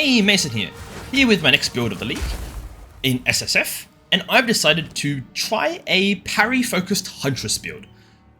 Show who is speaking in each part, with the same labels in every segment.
Speaker 1: Hey, Mason here with my next build of the league in SSF, and I've decided to try a parry focused Huntress build.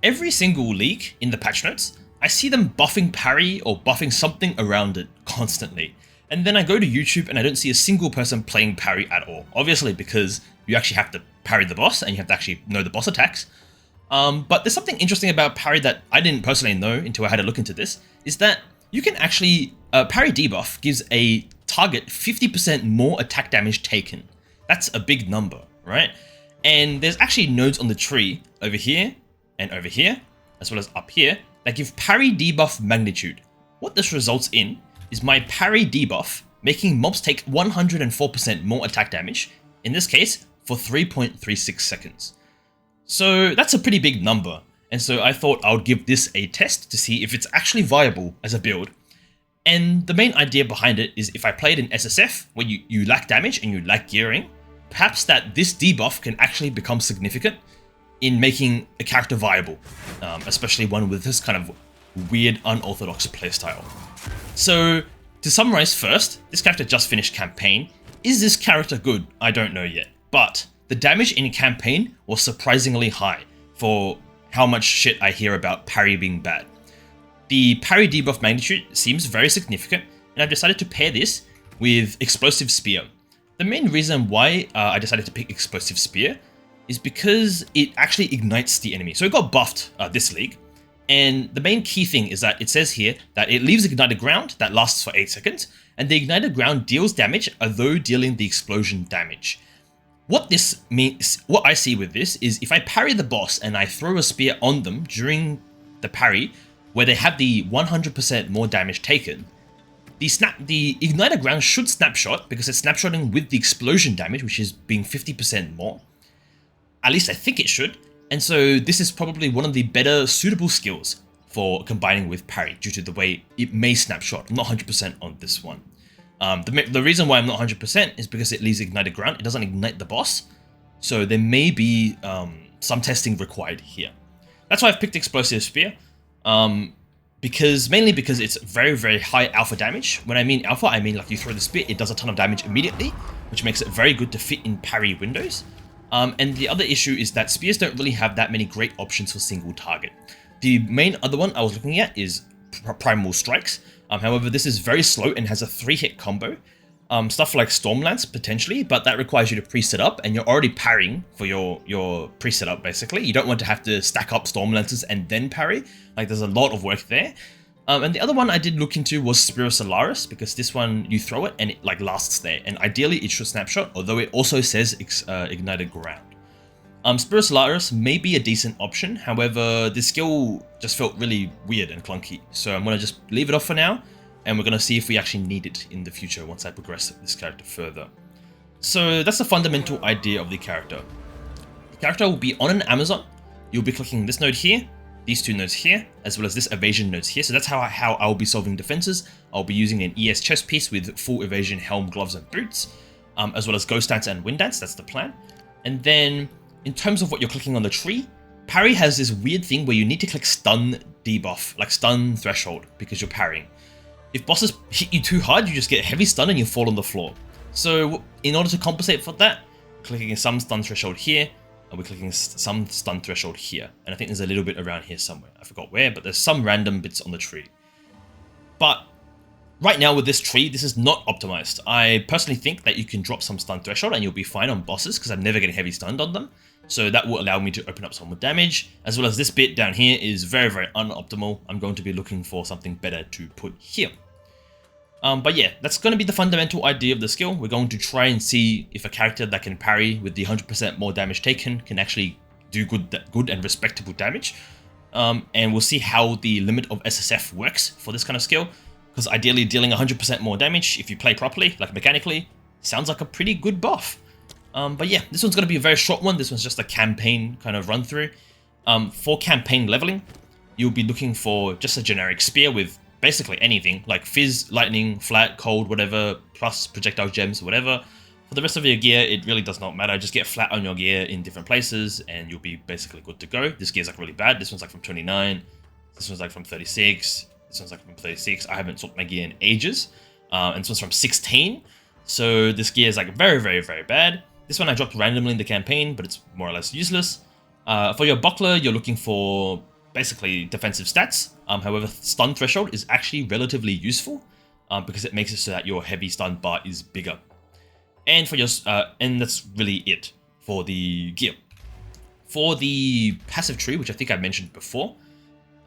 Speaker 1: Every single league in the patch notes, I see them buffing parry or buffing something around it constantly, and then I go to YouTube and I don't see a single person playing parry at all, obviously because you actually have to parry the boss and you have to actually know the boss attacks. But there's something interesting about parry that I didn't personally know until I had a look into this, is that you can actually, parry debuff gives a target 50% more attack damage taken. That's a big number, right? And there's actually nodes on the tree over here and over here, as well as up here, that give parry debuff magnitude. What this results in is my parry debuff making mobs take 104% more attack damage, in this case, for 3.36 seconds. So that's a pretty big number, and so I thought I would give this a test to see if it's actually viable as a build. And the main idea behind it is if I played in SSF, where you lack damage and you lack gearing, perhaps that this debuff can actually become significant in making a character viable, especially one with this kind of weird, unorthodox playstyle. So, to summarize first, this character just finished campaign. Is this character good? I don't know yet, but the damage in campaign was surprisingly high for how much shit I hear about parry being bad. The parry debuff magnitude seems very significant, and I've decided to pair this with Explosive Spear. The main reason why I decided to pick Explosive Spear is because it actually ignites the enemy. So it got buffed this league, and the main key thing is that it says here that it leaves ignited ground that lasts for 8 seconds, and the ignited ground deals damage although dealing the explosion damage. What this means, what I see with this is if I parry the boss and I throw a spear on them during the parry, where they have the 100% more damage taken, the ignited ground should snapshot because it's snapshotting with the explosion damage, which is being 50% more. At least I think it should. And so this is probably one of the better suitable skills for combining with parry due to the way it may snapshot. I'm not 100% on this one. The reason why I'm not 100% is because it leaves ignited ground. It doesn't ignite the boss. So there may be some testing required here. That's why I've picked Explosive Spear. Mainly because it's very, very high alpha damage. When I mean alpha, I mean like you throw the spear, it does a ton of damage immediately, which makes it very good to fit in parry windows. And the other issue is that spears don't really have that many great options for single target. The main other one I was looking at is Primal Strikes. However, this is very slow and has a 3-hit combo. Stuff like Stormlance, potentially, but that requires you to pre-set up, and you're already parrying for your pre-set up, basically. You don't want to have to stack up Stormlances and then parry. Like, there's a lot of work there. And the other one I did look into was Spirosolaris, because this one, you throw it and it like lasts there, and ideally it should snapshot, although it also says ignited ground. Spirosolaris may be a decent option, however, this skill just felt really weird and clunky, so I'm going to just leave it off for now, and we're going to see if we actually need it in the future once I progress this character further. So that's the fundamental idea of the character. The character will be on an Amazon. You'll be clicking this node here, these two nodes here, as well as this evasion nodes here. So that's how I'll be solving defenses. I'll be using an ES chest piece with full evasion helm, gloves, and boots, as well as ghost dance and wind dance. That's the plan. And then in terms of what you're clicking on the tree, parry has this weird thing where you need to click stun debuff, like stun threshold, because you're parrying. If bosses hit you too hard, you just get a heavy stun and you fall on the floor. So in order to compensate for that, clicking some stun threshold here, and we're clicking some stun threshold here. And I think there's a little bit around here somewhere. I forgot where, but there's some random bits on the tree. But right now with this tree, this is not optimized. I personally think that you can drop some stun threshold and you'll be fine on bosses because I'm never getting heavy stunned on them. So that will allow me to open up some more damage, as well as this bit down here is very, very unoptimal. I'm going to be looking for something better to put here. But yeah, that's going to be the fundamental idea of the skill. We're going to try and see if a character that can parry with the 100% more damage taken can actually do good and respectable damage. And we'll see how the limit of SSF works for this kind of skill, because ideally dealing 100% more damage, if you play properly, like mechanically, sounds like a pretty good buff. But yeah, this one's going to be a very short one. This one's just a campaign kind of run through. For campaign leveling, you'll be looking for just a generic spear with basically anything, like fizz, lightning, flat, cold, whatever, plus projectile gems, whatever. For the rest of your gear, it really does not matter. Just get flat on your gear in different places and you'll be basically good to go. This gear's like really bad. This one's like from 29. This one's like from 36. This one's like from 36. I haven't swapped my gear in ages. and this one's from 16. So this gear is like very bad. This one I dropped randomly in the campaign, but it's more or less useless. For your buckler, you're looking for basically defensive stats. However, stun threshold is actually relatively useful because it makes it so that your heavy stun bar is bigger. And for your and that's really it for the gear. For the passive tree, which I think I mentioned before,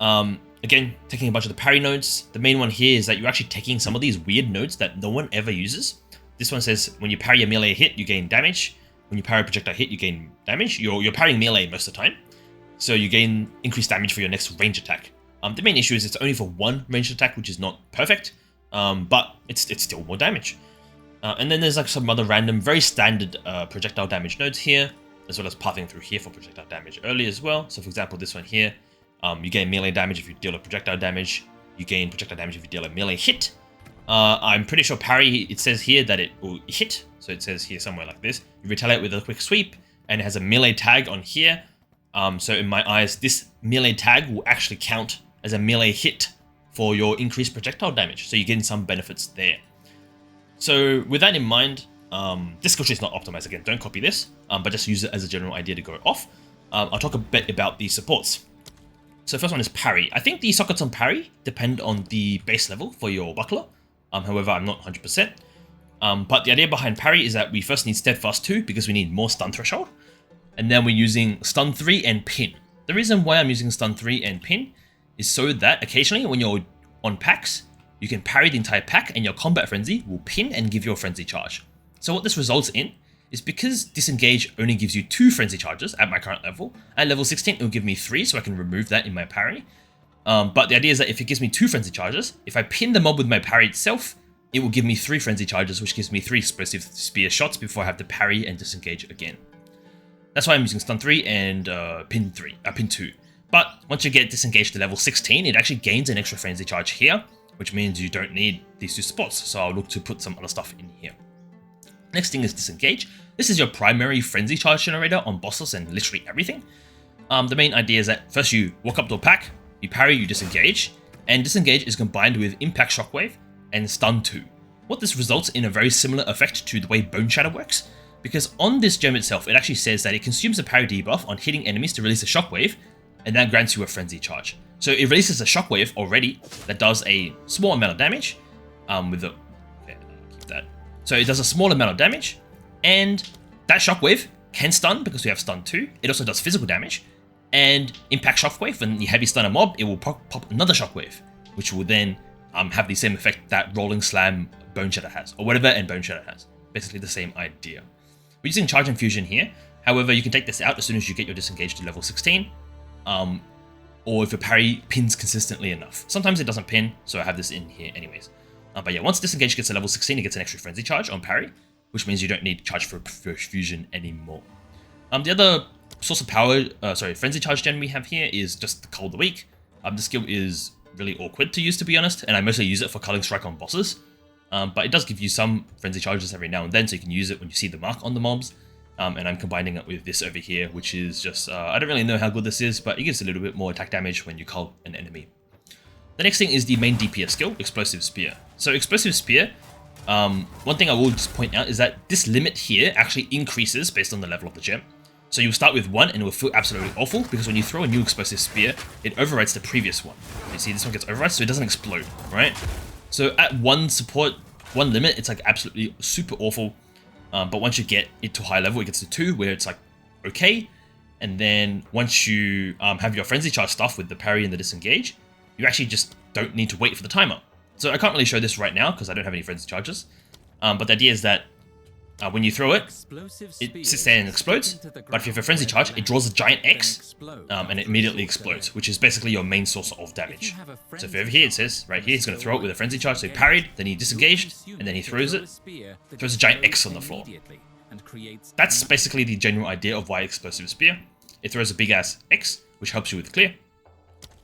Speaker 1: again, taking a bunch of the parry nodes. The main one here is that you're actually taking some of these weird nodes that no one ever uses. This one says when you parry a melee hit, you gain damage. When you parry a projectile hit, you gain damage. You're parrying melee most of the time, so you gain increased damage for your next range attack. The main issue is it's only for one ranged attack, which is not perfect, but it's still more damage. And then there's like some other random, very standard projectile damage nodes here, as well as pathing through here for projectile damage early as well. So for example, this one here, you gain melee damage if you deal a projectile damage. You gain projectile damage if you deal a melee hit. I'm pretty sure parry, it says here that it will hit. So it says here somewhere like this. You retaliate with a quick sweep, and it has a melee tag on here. So in my eyes, this melee tag will actually count as a melee hit for your increased projectile damage. So you're getting some benefits there. So with that in mind, this skill tree is not optimized. Again, don't copy this, but just use it as a general idea to go off. I'll talk a bit about the supports. So first one is parry. I think the sockets on parry depend on the base level for your buckler. However, I'm not 100%. But the idea behind parry is that we first need steadfast 2 because we need more stun threshold. And then we're using stun 3 and pin. The reason why I'm using stun 3 and pin is so that occasionally when you're on packs, you can parry the entire pack and your combat frenzy will pin and give you a frenzy charge. So what this results in is because disengage only gives you 2 frenzy charges at my current level. At level 16, it will give me 3, so I can remove that in my parry. But the idea is that if it gives me 2 frenzy charges, if I pin the mob with my parry itself, it will give me 3 frenzy charges, which gives me 3 explosive spear shots before I have to parry and disengage again. That's why I'm using stun 3 and pin 2. But once you get disengaged to level 16, it actually gains an extra frenzy charge here, which means you don't need these 2 spots. So I'll look to put some other stuff in here. Next thing is disengage. This is your primary frenzy charge generator on bosses and literally everything. The main idea is that first you walk up to a pack, you parry, you disengage, and disengage is combined with impact shockwave and stun 2. What this results in a very similar effect to the way Bone Shatter works, because on this gem itself, it actually says that it consumes a parry debuff on hitting enemies to release a shockwave, and that grants you a frenzy charge. So it releases a shockwave already that does a small amount of damage. Okay, keep that. So it does a small amount of damage, and that shockwave can stun because we have stun 2. It also does physical damage, and impact shockwave, when you heavy stun a mob, it will pop another shockwave, which will then have the same effect that Rolling Slam Bone Shatter has, or whatever and Bone Shatter has. Basically the same idea. We're using Charge Infusion here. However, you can take this out as soon as you get your disengage to level 16, or if your parry pins consistently enough. Sometimes it doesn't pin, so I have this in here anyways. But yeah, once disengage gets to level 16, it gets an extra frenzy charge on parry, which means you don't need charge for fusion anymore. The other source of power, frenzy charge gen we have here is just the Cull of the Weak. This skill is really awkward to use, to be honest, and I mostly use it for culling strike on bosses. But it does give you some frenzy charges every now and then, so you can use it when you see the mark on the mobs. And I'm combining it with this over here, which is just, I don't really know how good this is, but it gives a little bit more attack damage when you cull an enemy. The next thing is the main DPS skill, Explosive Spear. So Explosive Spear, one thing I will just point out is that this limit here actually increases based on the level of the gem. So you'll start with 1 and it will feel absolutely awful, because when you throw a new Explosive Spear, it overwrites the previous one. You see, this one gets overwrites, so it doesn't explode, right? So at 1 support, 1 limit, it's like absolutely super awful. But once you get it to a high level, it gets to 2, where it's like, okay. And then once you have your Frenzy Charge stuff with the parry and the disengage, you actually just don't need to wait for the timer. So I can't really show this right now, because I don't have any Frenzy Charges. But the idea is that when you throw it, it sits there and explodes. But if you have a Frenzy Charge, it draws a giant X, and it immediately explodes, which is basically your main source of damage. So if over here, it says, right here, he's going to throw it with a Frenzy Charge, so he parried, then he disengaged, and then he throws it, throws a giant X on the floor. That's basically the general idea of why Explosive Spear. It throws a big-ass X, which helps you with clear.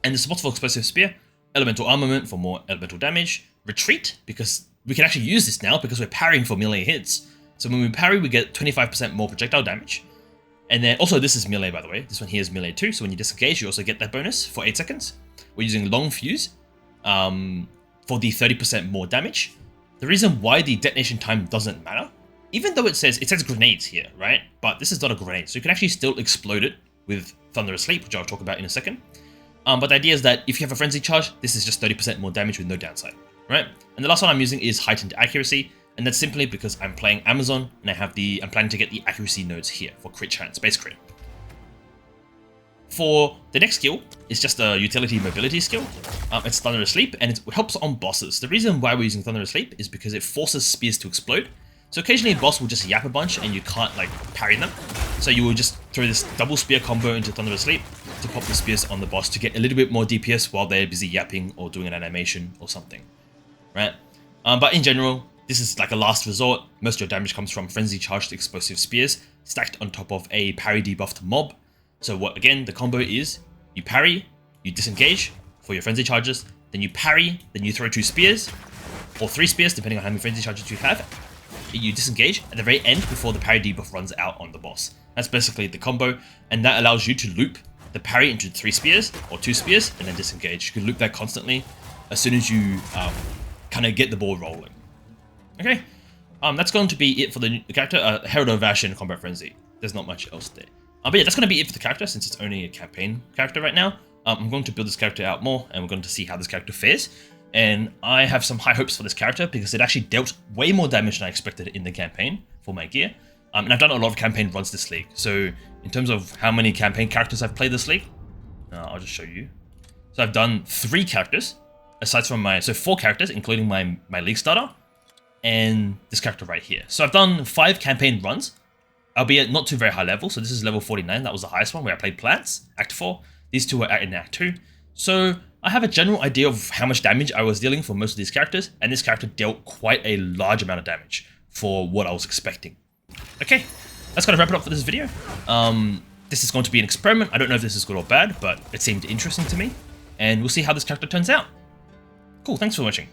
Speaker 1: And the support for Explosive Spear, Elemental Armament for more elemental damage, Retreat, because we can actually use this now because we're parrying for melee hits. So when we parry, we get 25% more projectile damage. And then also this is melee, by the way. This one here is melee too. So when you disengage, you also get that bonus for 8 seconds. We're using Long Fuse for the 30% more damage. the reason why the detonation time doesn't matter, even though it says grenades here, right? But this is not a grenade, so you can actually still explode it with Thunder Asleep, which I'll talk about in a second. But the idea is that if you have a Frenzy Charge, this is just 30% more damage with no downside, right? And the last one I'm using is Heightened Accuracy, and that's simply because I'm playing Amazon and I'm planning to get the accuracy nodes here for crit chance, base crit. For the next skill, it's just a utility mobility skill. It's Thunder Asleep, and it helps on bosses. The reason why we're using Thunder Asleep is because it forces spears to explode. So occasionally a boss will just yap a bunch and you can't like parry them. So you will just throw this double spear combo into Thunder Asleep to pop the spears on the boss to get a little bit more DPS while they're busy yapping or doing an animation or something, right? But in general, this is like a last resort. Most of your damage comes from Frenzy Charged Explosive Spears stacked on top of a parry debuffed mob. So what, again, the combo is you parry, you disengage for your Frenzy Charges, then you parry, then you throw 2 spears, or 3 spears depending on how many Frenzy Charges you have. You disengage at the very end before the parry debuff runs out on the boss. That's basically the combo, and that allows you to loop the parry into 3 spears or 2 spears and then disengage. You can loop that constantly as soon as you kind of get the ball rolling. Okay, that's going to be it for the character, Herald of Ash and Combat Frenzy. There's not much else there. But yeah, that's going to be it for the character since it's only a campaign character right now. I'm going to build this character out more and we're going to see how this character fares. And I have some high hopes for this character because it actually dealt way more damage than I expected in the campaign for my gear. And I've done a lot of campaign runs this league. So in terms of how many campaign characters I've played this league, I'll just show you. So I've done 3 characters, aside from 4 characters, including my league starter, and this character right here. So I've done 5 campaign runs, albeit not to very high level. So this is level 49, that was the highest one where I played Plants, Act 4. These 2 were in Act 2. So I have a general idea of how much damage I was dealing for most of these characters, and this character dealt quite a large amount of damage for what I was expecting. Okay, that's going to wrap it up for this video. This is going to be an experiment. I don't know if this is good or bad, but it seemed interesting to me, and we'll see how this character turns out. Cool, thanks for watching.